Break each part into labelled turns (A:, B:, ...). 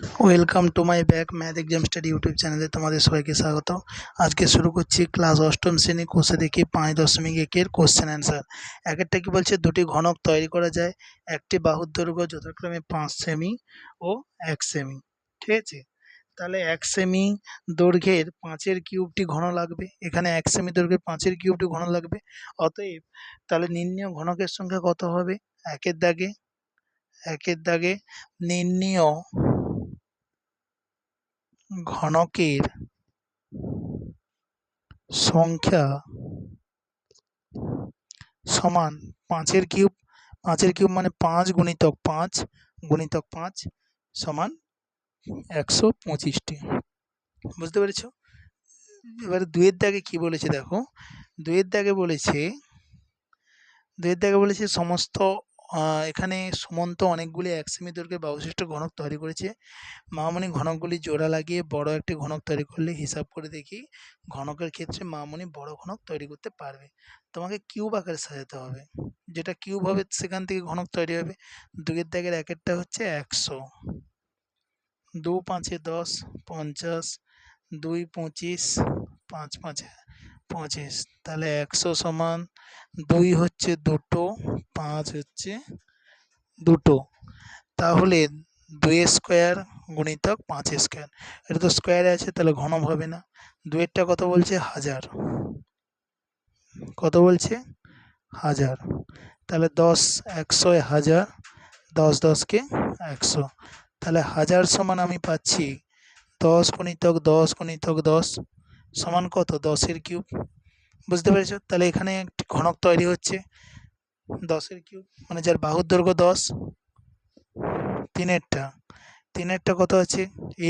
A: Welcome to my back math exam study YouTube চ্যানেলে তোমাদের সবাইকে স্বাগত। আজকে শুরু করছি ক্লাস অষ্টম শ্রেণী কোষে দেখি 5.1-এর কোশ্চেন অ্যান্সার। একটা কি বলছে, দুটি ঘনক তৈরি করা যায়, একটি বাহুর দৈর্ঘ্য যথাক্রমে 5 সেমি ও 1 সেমি। ঠিক আছে, তাহলে 1 সেমি দৈর্ঘ্যের 5-এর কিউবটি ঘন লাগবে, এখানে 1 সেমি দৈর্ঘ্যের 5-এর কিউবটি ঘন লাগবে। অতএব তাহলে নির্ণেয় ঘনকের সংখ্যা কত হবে? একের দাগে নির্ণেয় ঘনকের সংখ্যা সমান 5-এর কিউব। 5-এর কিউব মানে 5 গুণিতক 5 গুণিতক 5 সমান 125টি। বুঝতে পেরেছো? এবারে 2-এর দাগে কি বলেছে দেখো, 2-এর দাগে বলেছে সমস্ত এখানে সুমন্ত অনেকগুলি 1 সেমি দৈর্ঘ্যের বাহুবিশিষ্ট ঘনক তৈরি করেছে। মামনি ঘনকগুলি জোড়া লাগিয়ে বড় একটি ঘনক তৈরি করলে হিসাব করে দেখি ঘনকের ক্ষেত্রে মামনি বড় ঘনক তৈরি করতে পারবে। তোমাকে কিউব আকারে সাজাতে হবে, যেটা কিউব হবে সেখান থেকে ঘনক তৈরি হবে। 2-এর দাগের একেরটা হচ্ছে 100, 2 5 10 50, 2 25, 5 5 25, তাহলে 100 সমান 2 হচ্ছে দুটো, 5 হচ্ছে দুটো, তাহলে 2 স্কোয়ার গুণিতক 5 স্কোয়ার, এটা তো স্কোয়ারে আছে তাহলে ঘন হবে না। 2-এরটা কত বলছে? 1000। কত বলছে? 1000। তাহলে 10 100 1000, 10 10 100, তাহলে 1000 সমান আমি পাচ্ছি 10 গুণিতক 10 গুণিতক 10 সমান কত? 10-এর কিউব। বুঝতে পেরেছো? তাহলে এখানে একটি ঘনক তৈরি হচ্ছে 10-এর কিউব, মানে যার বাহুর দৈর্ঘ্য 10। 3-এরটা কত আছে?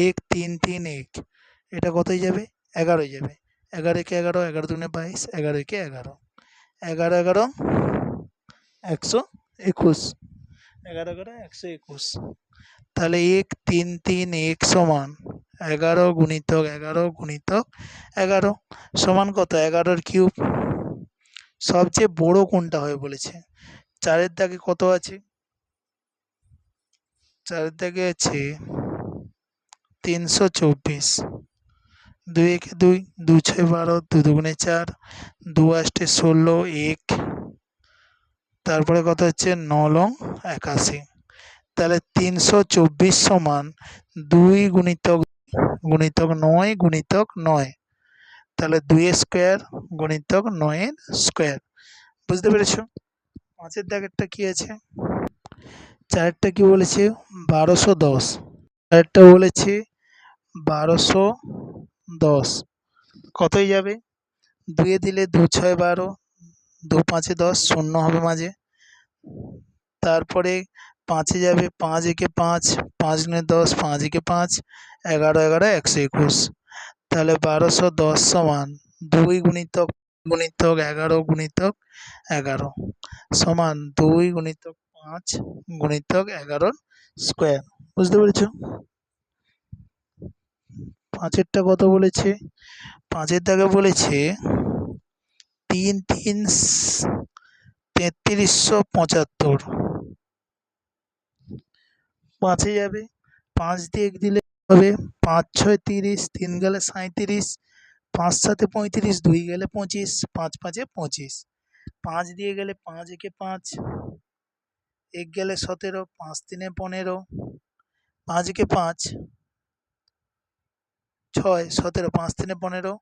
A: 1 3 3 1, এটা কতই যাবে? 11 যাবে। 11 কে 11, 11 দুগুণে 22, 11 কে 11, 11 11 121, 11 11 121, তাহলে 1 3 3 1 সমান 11 গুণিতক 11 গুণিতক 11 সমান কত? 11-এর কিউব। সবচেয়ে বড় কোনটা হয় বলেছে? 4-এর দাগে কত আছে? 4-এর দাগে আছে 324, 2 1 2, 2 6 12, 2 দুগুণে 4, 2 8 16, 1, তারপরে কত হচ্ছে 9 লং 81, তাহলে 324 সমান 2 গুণিতক গুণিতক 9 গুণিতক 9, তাহলে 2 স্কোয়ার গুণিতক 9 স্কোয়ার। বুঝতে পেরেছো? 5-এর দাগেরটা কি আছে? 4-এরটা কি বলেছে? 1210, 4-এরটা বলেছে 1210, কতই যাবে? 2 দিলে 2 6 12, 2 5 10, শূন্য হবে মাঝে, তারপরে 5-এ যাবে, 5 একে 5, 5 গুণে 10, 5 একে 5, 11 11 121, তাহলে 1210 সমান 2 গুণিতক গুণিতক 11 গুণিতক 11 সমান 2 গুণিতক 5 গুণিতক 11 স্কোয়ার। বুঝতে পেরেছো? 5-এরটা কত বলেছে? 5-এর দাগে বলেছে 3 3 3375, 5-এ যাবে, 5 দিয়ে 1 দিলে হবে 5 6 30, 3 গেলে 37, 5 7 35, 2 গেলে 25, 5 5 25, 5 দিয়ে গেলে 5 একে 5, 1 গেলে 17, 5 3 15, 5 একে 5 6 17, 5 3 15,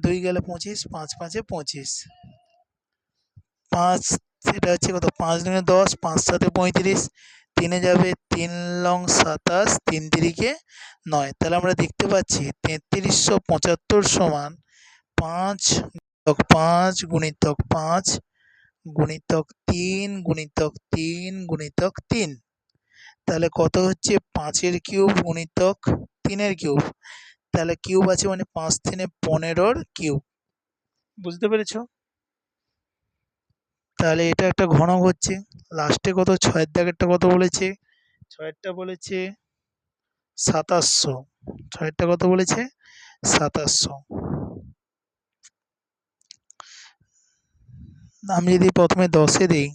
A: 2 গেলে 25, 5 5 25, 5 সেটা হচ্ছে কত? 5 দুগুণে 10, 5 7 35, 3-এ যাবে, 3 লং 27, 3 তিরিকে 9, তাহলে আমরা দেখতে পাচ্ছি 3375 সমান 5 গুণিতক 5 গুণিতক 3 গুণিতক 3 গুণিতক 3, তাহলে কত হচ্ছে? 5-এর কিউব গুণিতক 3-এর কিউব, তাহলে কিউব আছে মানে 5 3 15-র কিউব। বুঝতে পেরেছো? তাহলে এটা একটা ঘনক হচ্ছে। লাস্টে কত? 6-এর দাগেরটা কত বলেছে? 6-এরটা বলেছে 2700, 6-এরটা কত বলেছে? 2700। আমি যদি প্রথমে 10-এ দিই,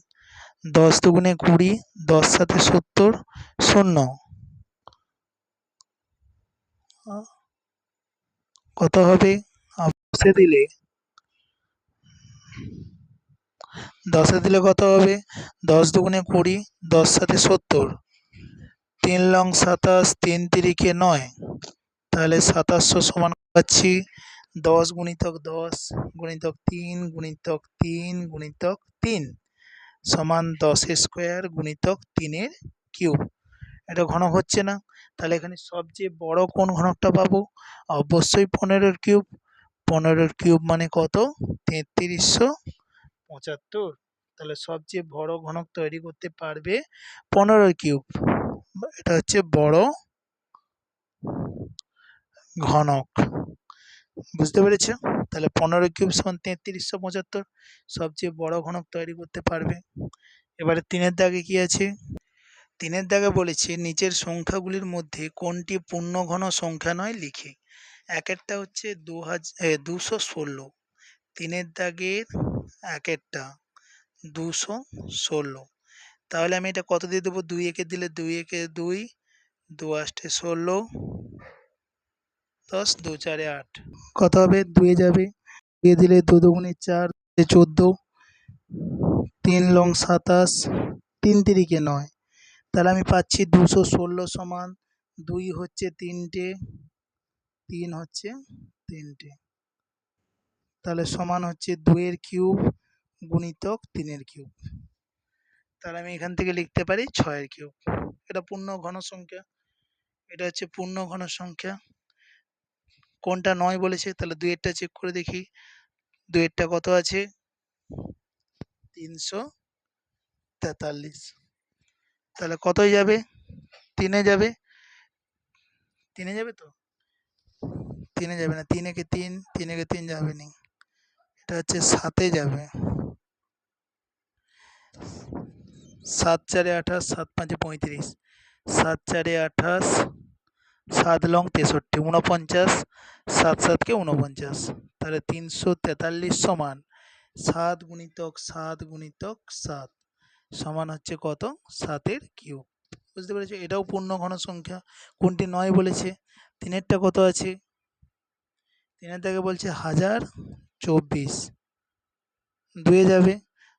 A: 10 দুগুণে 20, 10 7 70, শূন্য, আহ, কত হবে? 10-এ দিলে 10-এ দিলে কত হবে? 10 × 2 = 20, 10-7-70, 3 লং 27, 3 × 3 = 9, তাহলে 2700 সমান পাচ্ছি 10 × 10 × 3 × 3 × 3 সমান 10 স্কোয়ার গুণিতক 3-এর কিউব। এটা ঘনক হচ্ছে না, তাহলে এখানে সবচেয়ে বড় কোন ঘনকটা পাবো? অবশ্যই 15-এর কিউব। 15-এর কিউব মানে কত? 3375। তাহলে সবচেয়ে বড় ঘনক তৈরি করতে পারবে 15-এর কিউব। এটা হচ্ছে বড় ঘনক। বুঝতে পেরেছ? তাহলে 15 কিউব সমান 3375, সবচেয়ে বড় ঘনক তৈরি করতে পারবে। এবারে 3-এর দাগে কি আছে? 3-এর দাগে বলেছে নিচের সংখ্যাগুলির মধ্যে কোনটি পূর্ণঘন সংখ্যা নয় লিখে। একেরটা হচ্ছে 216, 3-এর দাগের একেরটা 216। তাহলে আমি এটা কত দিয়ে দেবো? 2 একে দিলে 2 একে 2, 2 8 16, 10 2 4 8, কত হবে? 2 এ যাবে, 2 এ দিলে 2 2 4, 14, 3 লং 27, 3 3 = 9, তাহলে আমি পাচ্ছি 216 সমান 2 হচ্ছে 3টে, 3 হচ্ছে 3টে, তাহলে সমান হচ্ছে 2-এর কিউব গুণিতক 3-এর কিউব। তাহলে আমি এখান থেকে লিখতে পারি 6-এর কিউব। এটা পূর্ণ ঘন সংখ্যা, এটা হচ্ছে পূর্ণ ঘন সংখ্যা। কোনটা নয় বলেছে? তাহলে 2-এরটা চেক করে দেখি। 2-এরটা কত আছে? 343, তাহলে কতই যাবে? 3-এ যাবে। 3-এ যাবে তো? 3-এ যাবে না, 3 একে 3, 3 একে 3 যাবে নি, এটা হচ্ছে 7-এ যাবে। 7 4 28, 7 5 35, 7 4 28, 7 লং 63, 49, 7 7 কে 49, তাহলে 343 সমান 7 গুণিতক 7 গুণিতক 7 সমান হচ্ছে কত? 7-এর কিউব। বুঝতে পেরেছো? এটাও পূর্ণ ঘন সংখ্যা। কোনটি নয় বলেছে? 3-এরটা কত আছে? 3-এর থেকে বলছে 1024, 2 এ যাবে,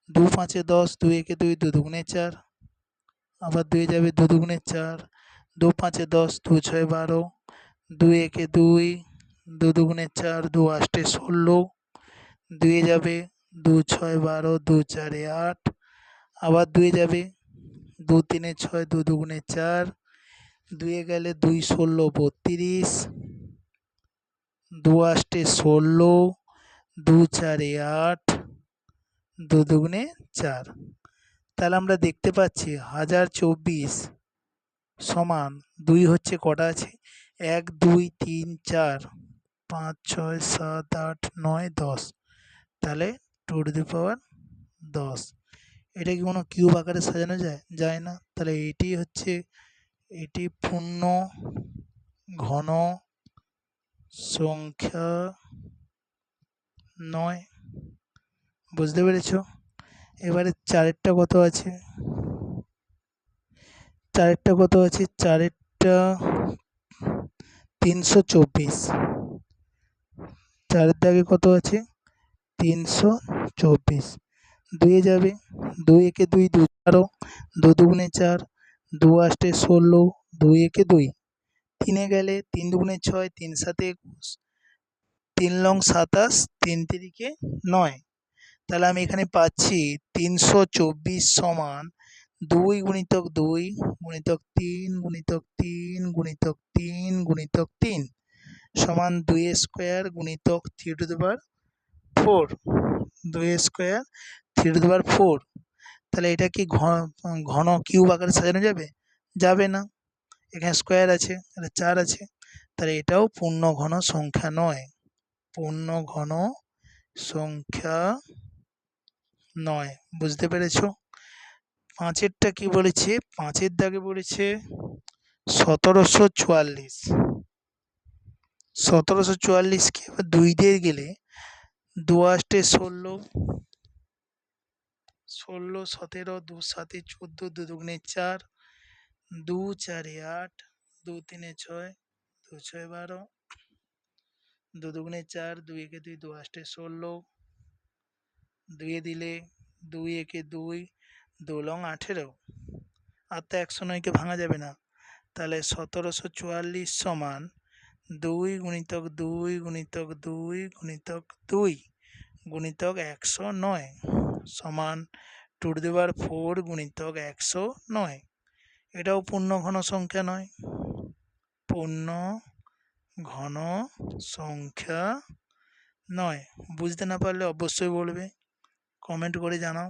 A: 2 5 10, 2 1 2, 2 2 4, আবার 2 এ যাবে, 2 2 4, 2 5 10, 2 6 12, 2 1 2, 2 2 4, 2 8 16, 2 এ যাবে, 2 6 12, 2 4 8, আবার 2 এ যাবে, 2 3 6, 2 2 4, 2 এ গেলে 2 16 32, 2 8 16, 2 4 8, 2 2 4। তাহলে আমরা দেখতে পাচ্ছি 1024 সমান 2 হচ্ছে কটা আছে? 1 2 3 4 5 6 7 8 9 10, তাহলে 2^10। এটা কি কোনো কিউব আকারে সাজানো যায়? যায় না। তাহলে এটি পূর্ণ ঘন সংখ্যা নয়। বুঝতে পেরেছো? এবারে 4-এরটা কত আছে? 4-এরটা কত আছে? 4-এরটা 324, 4-এর দাগে কত আছে? 324, 2 এ যাবে, 2 1 2, 2 4, 2 2 4, 2 8 16, 2 1 2, 3 এ গেলে 3 2 6, 3 7 21, 3 লং 27, 3 3 9, তাহলে আমি এখানে পাচ্ছি 324 সমান 2 গুণিতক 2 গুণিতক 3 গুণিতক 3 গুণিতক 3 গুণিতক 3 সমান 2 স্কোয়ার গুণিতক 3^4, 2 স্কোয়ার 3^4। তাহলে এটা কি ঘন কিউব আকারে সাজানো যাবে? যাবে না, এখানে স্কোয়ার আছে, এটা 4 আছে, তাহলে এটাও পূর্ণ ঘন সংখ্যা নয়। পূর্ণ ঘন সংখ্যা নয়। বুঝতে পেরেছো? 5-এরটা কি বলেছে? 5-এর দাগে বলেছে 1744, 1744 কে 2 দিয়ে গেলে 2 8 16, 16 17, 2 7 14, 2 2 4, 2 4 8, 2 3 6, দু ছয় 12, দু দুগুণে 4, 2 একে 2, 2 আষ্টে 16, 2 এ দিলে 2 একে 2, 2 লং 18, আর তো 109কে ভাঙা যাবে না, তাহলে 1744 সমান 2 গুণিতক 2 গুণিতক 2 গুণিতক 2 গুণিতক 109 সমান 2 টু দি পাওয়ার 4 গুণিতক 109। এটাও পূর্ণ ঘন সংখ্যা নয়, পূর্ণ ঘন সংখ্যা নয়। বুঝতে না পারলে অবশ্যই বলবে, কমেন্ট করে জানাও।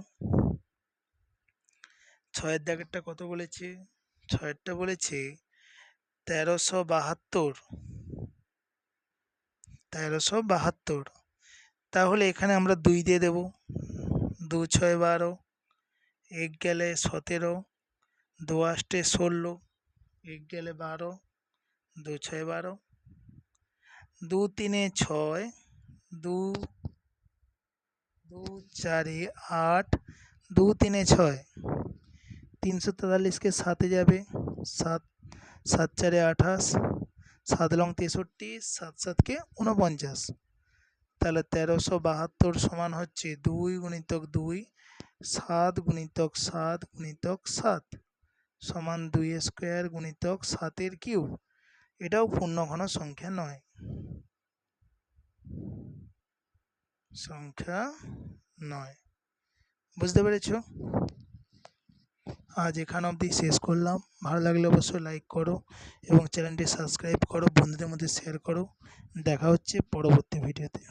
A: 6-এর দাগেরটা কত বলেছে? 6-এরটা বলেছে 1372, 1372। তাহলে এখানে আমরা 2 দিয়ে দেব, 2 6 12, 1 গেলে 17, 2 আষ্টে 16, 1 গেলে 12, 2 6 12, 2 3 6, 2 2 4 8, 2 3 6, 343কে 7-এ যাবে, 7 7 4 28, 7 লং 63, 7 7কে 49, তাহলে 1372 সমান হচ্ছে 2 গুণিতক 2, 7 গুণিতক 7 গুণিতক 7 সমান 2 স্কোয়ার গুণিতক 7-এর কিউব। এটাও পূর্ণ ঘন সংখ্যা নয়, সংখ্যা নয়। বুঝতে পেরেছ? আজ এখান অবধি শেষ করলাম। ভালো লাগলে অবশ্যই লাইক করো এবং চ্যানেলটি সাবস্ক্রাইব করো, বন্ধুদের মধ্যে শেয়ার করো। দেখা হচ্ছে পরবর্তী ভিডিওতে।